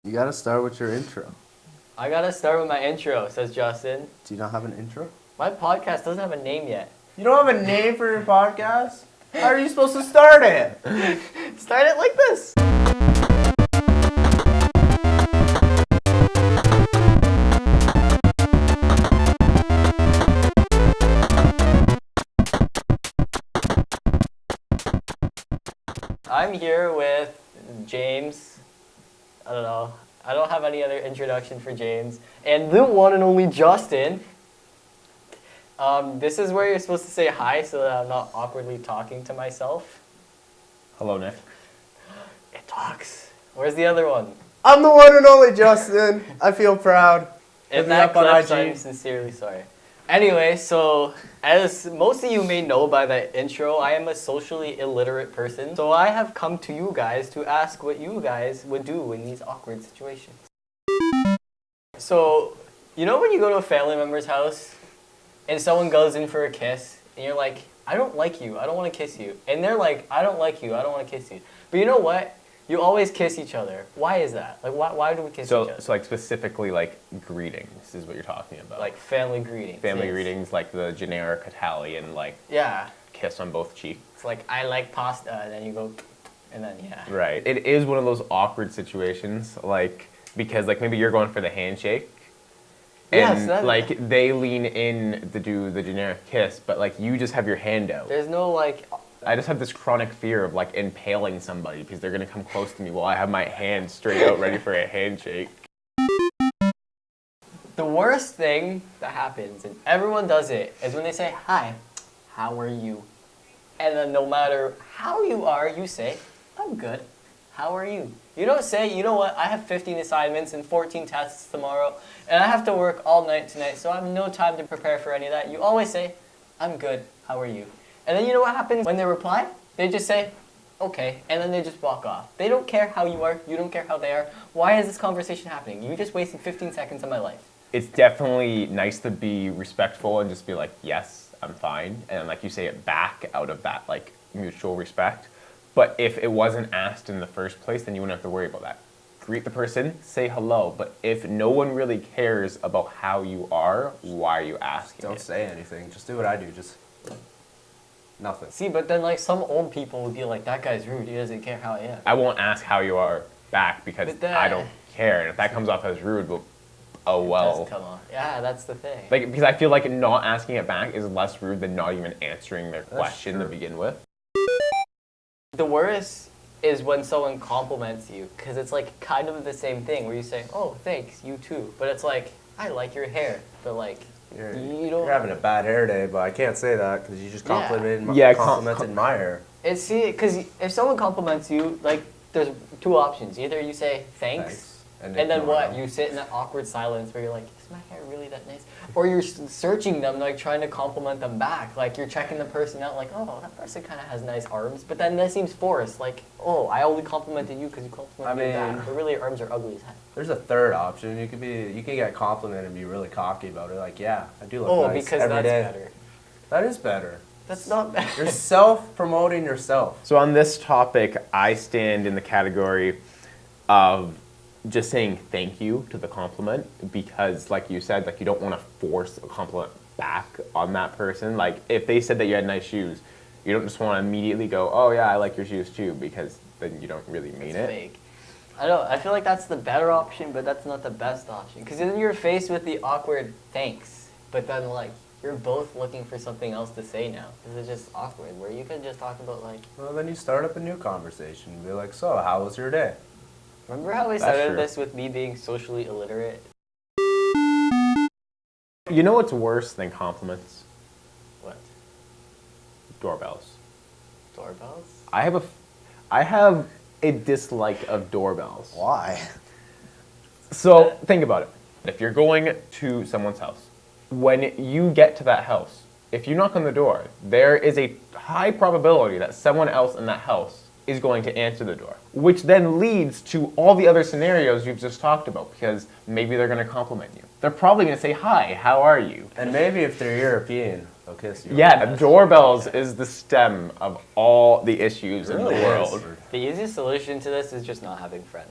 You gotta start with your intro. I gotta start with my intro, says Justin. Do you not have an intro? My podcast doesn't have a name yet. You don't have a name for your podcast? How are you supposed to start it? Start it like this. I'm here with James. I don't know. I don't have any other introduction for James. And the one and only Justin. This is where you're supposed to say hi so that I'm not awkwardly talking to myself. Hello, Nick. It talks. Where's the other one? I'm the one and only Justin. I feel proud. If Hit me that up on clips, IG. I'm sincerely sorry. Anyway, so as most of you may know by the intro, I am a socially illiterate person. So I have come to you guys to ask what you guys would do in these awkward situations. So, you know when you go to a family member's house and someone goes in for a kiss and you're like, I don't like you, I don't want to kiss you. And they're like, I don't like you, I don't want to kiss you. But you know what? You always kiss each other. Why is that? Like, why do we kiss each other? So like specifically like greetings is what you're talking about. Like family greetings. Family yes. greetings, like the generic Italian, like Yeah. kiss on both cheeks. It's like, I like pasta, and then you go, and then yeah. Right. It is one of those awkward situations, like, because like maybe you're going for the handshake. Yes, And that- like they lean in to do the generic kiss, but like you just have your hand out. There's no like, I just have this chronic fear of like impaling somebody because they're gonna come close to me while I have my hand straight out ready for a handshake. the worst thing that happens, and everyone does it, is when they say, hi, how are you? And then no matter how you are, you say, I'm good. How are you? You don't say, you know what, I have 15 assignments and 14 tests tomorrow, and I have to work all night tonight, so I have no time to prepare for any of that. You always say, I'm good. How are you? And then you know what happens when they reply? They just say, okay, and then they just walk off. They don't care how you are. You don't care how they are. Why is this conversation happening? You just wasted 15 seconds of my life. It's definitely nice to be respectful and just be like, yes, I'm fine. And like you say it back out of that like mutual respect. But if it wasn't asked in the first place, then you wouldn't have to worry about that. Greet the person, say hello. But if no one really cares about how you are, why are you asking? Don't say anything. Just do what I do. Just nothing. See, but then like some old people would be like, that guy's rude. He doesn't care how I am. I won't ask how you are back because But that- I don't care. And if that comes off as rude, well, oh well. Does come on. Yeah, that's the thing. Like, because I feel like not asking it back is less rude than not even answering their That's question to true. begin with. The worst is when someone compliments you, because it's like kind of the same thing where you say, oh, thanks, you too. But it's like, I like your hair. But like, You're, you don't. you're having a bad hair day, but I can't say that because you just Yeah. complimented my hair. It's see, because if someone compliments you, like, there's two options. Either you say thanks, and then ignore what? them. You sit in that awkward silence where you're like, is my hair really that nice? Or you're searching them, like trying to compliment them back. Like you're checking the person out, like, oh, that person kind of has nice arms. But then that seems forced. Like, oh, I only complimented you because you complimented me back. But really, your arms are ugly as heck. There's a third option. You can get complimented and be really cocky about it. Like, yeah, I do look Oh, nice because every that's day. better. That is better. That's not better. You're self-promoting yourself. So on this topic, I stand in the category of just saying thank you to the compliment because, like you said, like you don't want to force a compliment back on that person. Like if they said that you had nice shoes, you don't just want to immediately go, oh yeah, I like your shoes too, because then you don't really mean It's it. fake. I don't. I feel like that's the better option, but that's not the best option. Because then you're faced with the awkward thanks, but then like you're both looking for something else to say now. Because it's just awkward. Where you could just talk about like, Well, then you start up a new conversation. Be like, so, how was your day? remember how we That's started true. this with me being socially illiterate? You know what's worse than compliments? What? Doorbells. Doorbells? I have a dislike of doorbells. Why? So think about it. If you're going to someone's house, when you get to that house, if you knock on the door, there is a high probability that someone else in that house is going to answer the door, which then leads to all the other scenarios you've just talked about because maybe they're going to compliment you. They're probably going to say, hi, how are you? And maybe if they're European, they'll kiss you. Yeah, doorbells is the stem of all the issues in the Really world. is. The easiest solution to this is just not having friends.